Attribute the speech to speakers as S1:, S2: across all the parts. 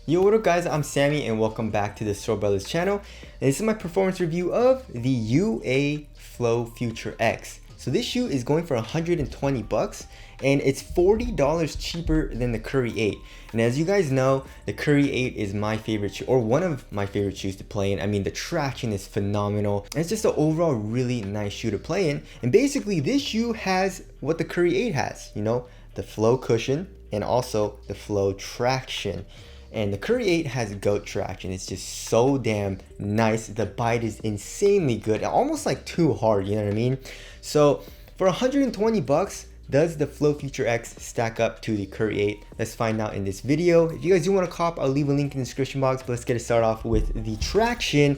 S1: Yo, what up guys, I'm Sammy and welcome back to the Soul Brothers channel. And this is my performance review of the UA Flow FUTR X. So this shoe is going for 120 bucks and it's $40 cheaper than the Curry 8. And as you guys know, the Curry 8 is my favorite shoe, or one of my favorite shoes to play in. I mean, the traction is phenomenal. And it's just an overall really nice shoe to play in. And basically this shoe has what the Curry 8 has, you know, the flow cushion and also the flow traction. And the Curry 8 has goat traction. It's just so damn nice. The bite is insanely good, almost like too hard, you know what I mean? So for 120 bucks, does the Flow FUTR X stack up to the Curry 8? Let's find out in this video. If you guys do want to cop, I'll leave a link in the description box, but let's get it started off with the traction.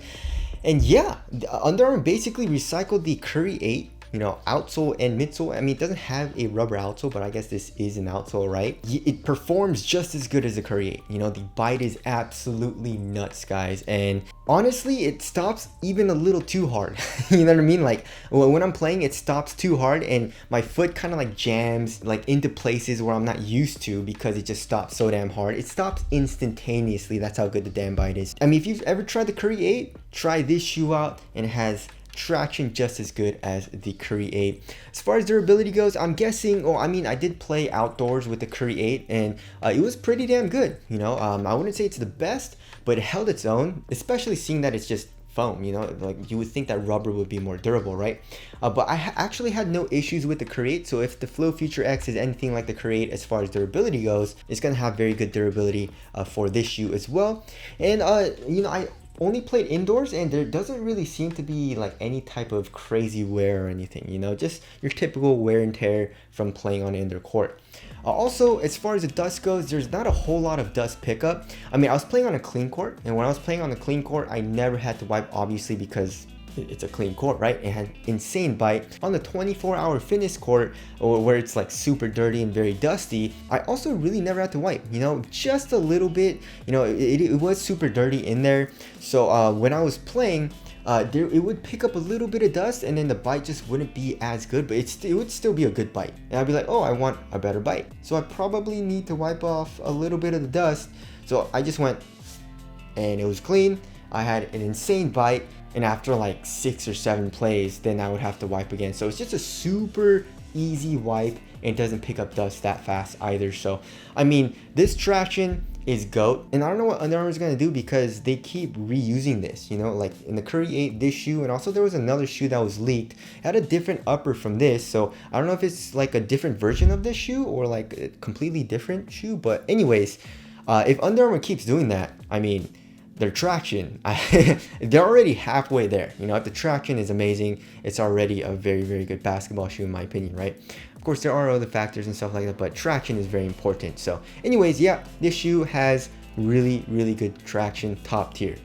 S1: And yeah, Under Armour basically recycled the Curry 8, you know, outsole and midsole. I mean, it doesn't have a rubber outsole, but I guess this is an outsole, right? It performs just as good as the Curry 8. You know, the bite is absolutely nuts, guys. And honestly, it stops even a little too hard. You know what I mean? Like when I'm playing, it stops too hard and my foot kind of like jams like into places where I'm not used to because it just stops so damn hard. It stops instantaneously. That's how good the damn bite is. I mean, if you've ever tried the Curry 8, try this shoe out, and it has traction just as good as the Curry 8. As far as durability goes, I'm guessing, I mean, I did play outdoors with the Curry 8 and it was pretty damn good, you know. I wouldn't say it's the best, but it held its own, especially seeing that it's just foam, you know, like you would think that rubber would be more durable, right? But I actually had no issues with the Curry 8, so if the Flow FUTR X is anything like the Curry 8 as far as durability goes, it's gonna have very good durability for this shoe as well. And you know, I only played indoors and there doesn't really seem to be like any type of crazy wear or anything, you know, just your typical wear and tear from playing on an indoor court. Also, as far as the dust goes, there's not a whole lot of dust pickup. I mean, I was playing on a clean court, and when I was playing on a clean court, I never had to wipe, obviously, because it's a clean court, right? It had insane bite. On the 24-hour fitness court, or where it's like super dirty and very dusty, I also really never had to wipe, you know, just a little bit. You know, it was super dirty in there. So when I was playing, it would pick up a little bit of dust and then the bite just wouldn't be as good, but it would still be a good bite. And I'd be like, oh, I want a better bite. So I probably need to wipe off a little bit of the dust. So I just went and it was clean. I had an insane bite. And after like 6 or 7 plays, then I would have to wipe again. So it's just a super easy wipe and it doesn't pick up dust that fast either. So, I mean, this traction is GOAT. And I don't know what Under Armour is going to do because they keep reusing this, you know, like in the Curry 8, this shoe, and also there was another shoe that was leaked. It had a different upper from this. So I don't know if it's like a different version of this shoe or like a completely different shoe. But anyways, if Under Armour keeps doing that, I mean, their traction, they're already halfway there. You know, if the traction is amazing, it's already a very, very good basketball shoe in my opinion, right? Of course, there are other factors and stuff like that, but traction is very important. So anyways, yeah, this shoe has really, really good traction, top tier.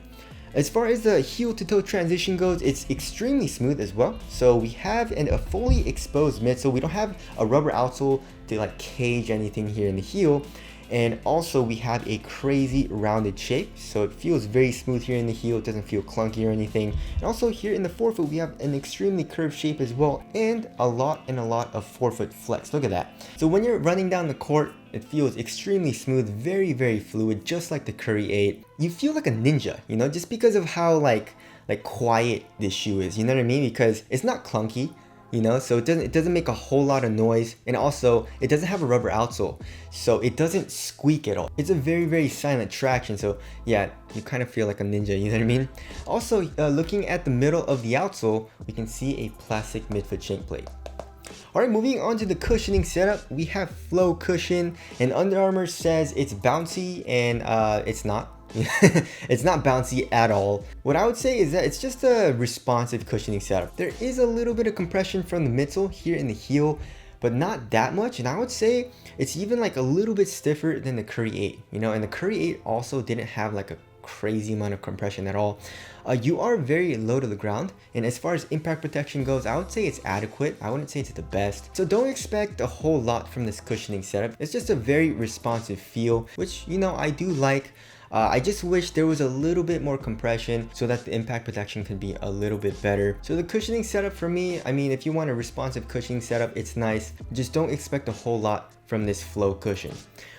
S1: As far as the heel to toe transition goes, it's extremely smooth as well. So we have a fully exposed midsole. We don't have a rubber outsole to like cage anything here in the heel. And also we have a crazy rounded shape, so it feels very smooth here in the heel. It doesn't feel clunky or anything. And also here in the forefoot, we have an extremely curved shape as well, and a lot of forefoot flex. Look at that. So when you're running down the court, it feels extremely smooth, very, very fluid, just like the Curry 8. You feel like a ninja, you know, just because of how like quiet this shoe is, you know what I mean? Because it's not clunky, you know, so it doesn't make a whole lot of noise, and also it doesn't have a rubber outsole, so it doesn't squeak at all. It's a very, very silent traction, so yeah, you kind of feel like a ninja, you know what I mean? Also, looking at the middle of the outsole, we can see a plastic midfoot shank plate. Alright, moving on to the cushioning setup, we have Flow cushion, and Under Armour says it's bouncy, and it's not. It's not bouncy at all. What I would say is that it's just a responsive cushioning setup. There is a little bit of compression from the midsole here in the heel, but not that much. And I would say it's even like a little bit stiffer than the Curry 8, you know, and the Curry 8 also didn't have like a crazy amount of compression at all. You are very low to the ground, and as far as impact protection goes, I would say it's adequate. I wouldn't say it's the best. So don't expect a whole lot from this cushioning setup. It's just a very responsive feel, which, you know, I do like. I just wish there was a little bit more compression so that the impact protection can be a little bit better. So the cushioning setup for me, I mean, if you want a responsive cushioning setup, it's nice. Just don't expect a whole lot from this Flow cushion.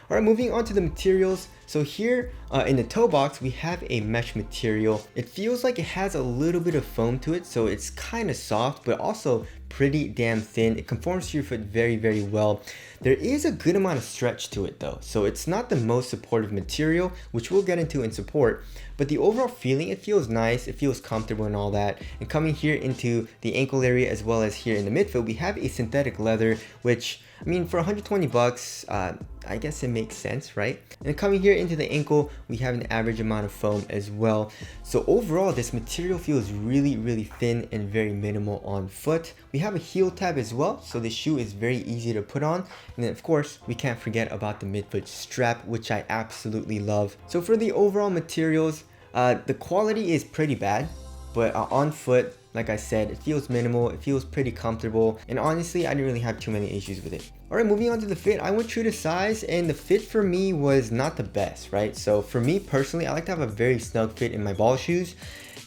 S1: All right, moving on to the materials. So here in the toe box, we have a mesh material. It feels like it has a little bit of foam to it, so it's kind of soft, but also pretty damn thin. It conforms to your foot very, very well. There is a good amount of stretch to it though, so it's not the most supportive material, which we'll get into in support, but the overall feeling, it feels nice, it feels comfortable and all that. And coming here into the ankle area as well as here in the midfoot, we have a synthetic leather, which, I mean, for 120 bucks, I guess it makes sense, right? And coming here into the ankle, we have an average amount of foam as well. So overall, this material feels really, really thin and very minimal on foot. We have a heel tab as well, so the shoe is very easy to put on. And then of course, we can't forget about the midfoot strap, which I absolutely love. So for the overall materials, the quality is pretty bad, but on foot, like I said, it feels minimal, it feels pretty comfortable, and honestly, I didn't really have too many issues with it. All right, moving on to the fit, I went true to size, and the fit for me was not the best, right? So for me personally, I like to have a very snug fit in my ball shoes,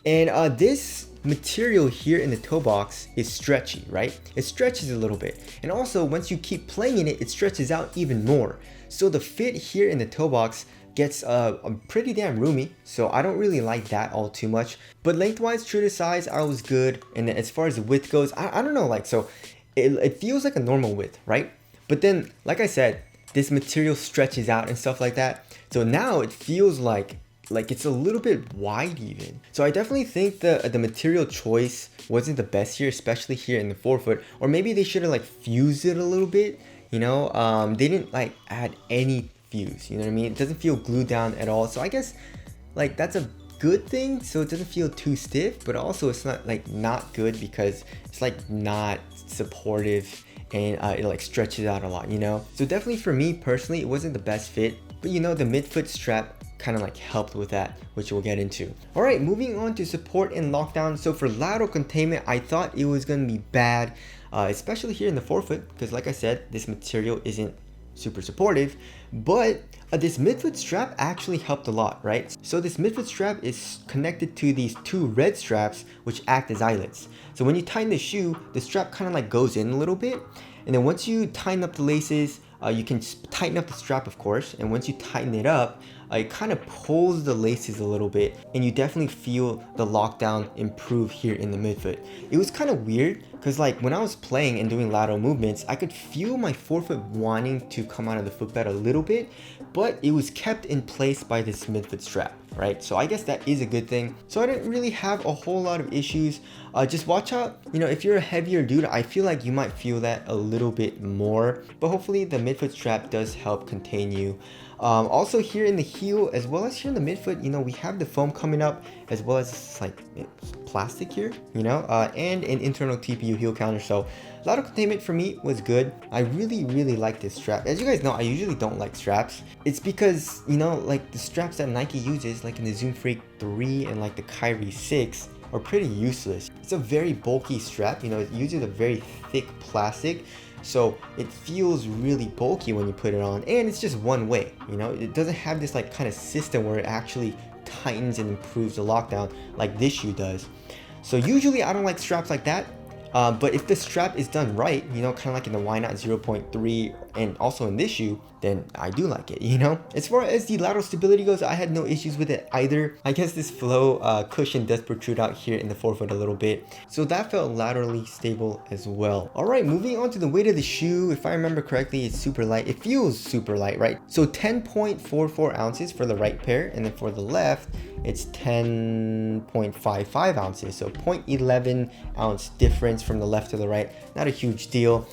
S1: and this material here in the toe box is stretchy, right? It stretches a little bit, and also once you keep playing in it, it stretches out even more. So the fit here in the toe box gets pretty damn roomy, so I don't really like that all too much. But lengthwise, true to size, I was good. And as far as the width goes, I don't know, like, so it feels like a normal width, right? But then, like I said, this material stretches out and stuff like that. So now it feels like it's a little bit wide even. So I definitely think the material choice wasn't the best here, especially here in the forefoot. Or maybe they should have like fused it a little bit, you know? They didn't like add any fuse, you know what I mean? It doesn't feel glued down at all. So I guess like that's a good thing, so it doesn't feel too stiff, but also it's not like not good because it's like not supportive and it like stretches out a lot, you know? So definitely for me personally, it wasn't the best fit, but you know, the midfoot strap kind of like helped with that, which we'll get into. All right, moving on to support and lockdown. So for lateral containment, I thought it was going to be bad, especially here in the forefoot, because like I said, this material isn't super supportive, but this midfoot strap actually helped a lot, right? So this midfoot strap is connected to these two red straps, which act as eyelets. So when you tighten the shoe, the strap kind of like goes in a little bit, and then once you tighten up the laces, you can tighten up the strap, of course, and once you tighten it up, it kind of pulls the laces a little bit, and you definitely feel the lockdown improve here in the midfoot. It was kind of weird because like when I was playing and doing lateral movements, I could feel my forefoot wanting to come out of the footbed a little bit, but it was kept in place by this midfoot strap, right? So I guess that is a good thing. So I didn't really have a whole lot of issues. Just watch out, you know, if you're a heavier dude, I feel like you might feel that a little bit more, but hopefully the midfoot strap does help contain you. Also here in the heel as well as here in the midfoot, you know, we have the foam coming up as well as like plastic here, you know, and an internal TPU heel counter. So lateral containment for me was good. I really like this strap. As you guys know, I usually don't like straps. It's because, you know, like the straps that Nike uses, like in the Zoom Freak 3 and like the Kyrie 6, are pretty useless. It's a very bulky strap, you know, it uses a very thick plastic, so it feels really bulky when you put it on, and it's just one way, you know, it doesn't have this like kind of system where it actually tightens and improves the lockdown like this shoe does. So usually I don't like straps like that, but if the strap is done right, you know, kind of like in the Why Not 0.3 and also in this shoe, then I do like it, you know. As far as the lateral stability goes, I had no issues with it either. I guess this Flow cushion does protrude out here in the forefoot a little bit, so that felt laterally stable as well. All right, moving on to the weight of the shoe. If I remember correctly, it's super light. It feels super light, right? So 10.44 ounces for the right pair, and then for the left, it's 10.55 ounces. So 0.11 ounce difference from the left to the right. Not a huge deal.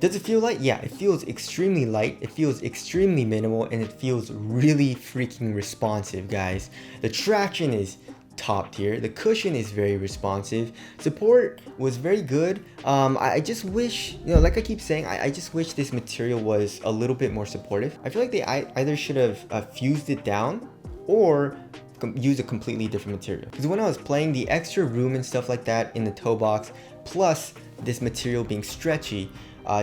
S1: Does it feel light? Yeah, it feels extremely light. It feels extremely minimal, and it feels really freaking responsive, guys. The traction is top tier. The cushion is very responsive. Support was very good. I just wish, you know, like I keep saying, I just wish this material was a little bit more supportive. I feel like they either should have fused it down or use a completely different material. Because when I was playing, the extra room and stuff like that in the toe box, plus this material being stretchy,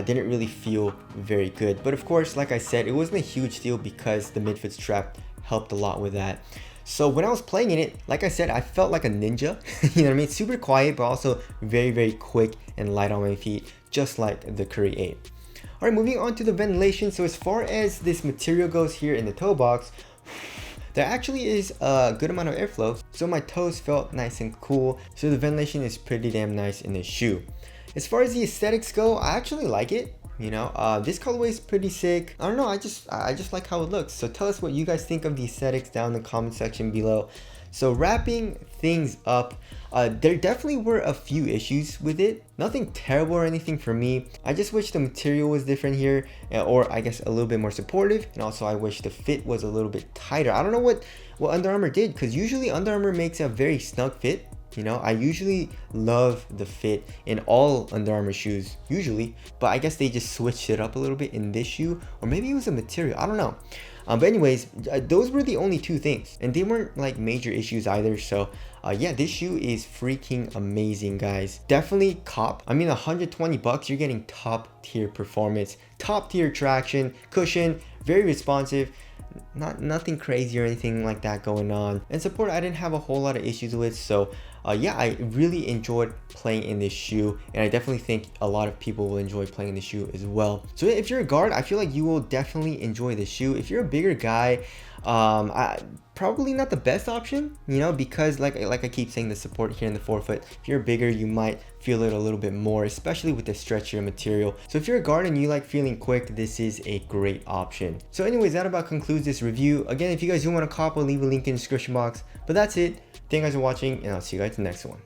S1: didn't really feel very good. But of course, like I said, it wasn't a huge deal because the midfoot strap helped a lot with that. So when I was playing in it, like I said, I felt like a ninja. You know what I mean? Super quiet, but also very quick and light on my feet, just like the Curry 8. Alright, moving on to the ventilation. So as far as this material goes here in the toe box, there actually is a good amount of airflow, so my toes felt nice and cool. So the ventilation is pretty damn nice in this shoe. As far as the aesthetics go, I actually like it. You know, this colorway is pretty sick. I don't know, I just like how it looks. So tell us what you guys think of the aesthetics down in the comment section below. So wrapping things up, there definitely were a few issues with it. Nothing terrible or anything for me. I just wish the material was different here, or I guess a little bit more supportive. And also I wish the fit was a little bit tighter. I don't know what Under Armour did, because usually Under Armour makes a very snug fit. You know, I usually love the fit in all Under Armour shoes, usually, but I guess they just switched it up a little bit in this shoe, or maybe it was a material, I don't know. But anyways, those were the only two things, and they weren't like major issues either. So yeah, this shoe is freaking amazing, guys. Definitely cop. I mean, 120 bucks, you're getting top tier performance, top tier traction, cushion, very responsive. Nothing crazy or anything like that going on, and support I didn't have a whole lot of issues with. So yeah, I really enjoyed playing in this shoe, and I definitely think a lot of people will enjoy playing in this shoe as well. So if you're a guard, I feel like you will definitely enjoy this shoe. If you're a bigger guy, probably not the best option, you know, because like I keep saying, the support here in the forefoot, if you're bigger, you might feel it a little bit more, especially with the stretchier material. So if you're a guard and you like feeling quick, this is a great option. So anyways, that about concludes this review. Again, if you guys do want to cop, I'll leave a link in the description box. But that's it. Thank you guys for watching, and I'll see you guys in the next one.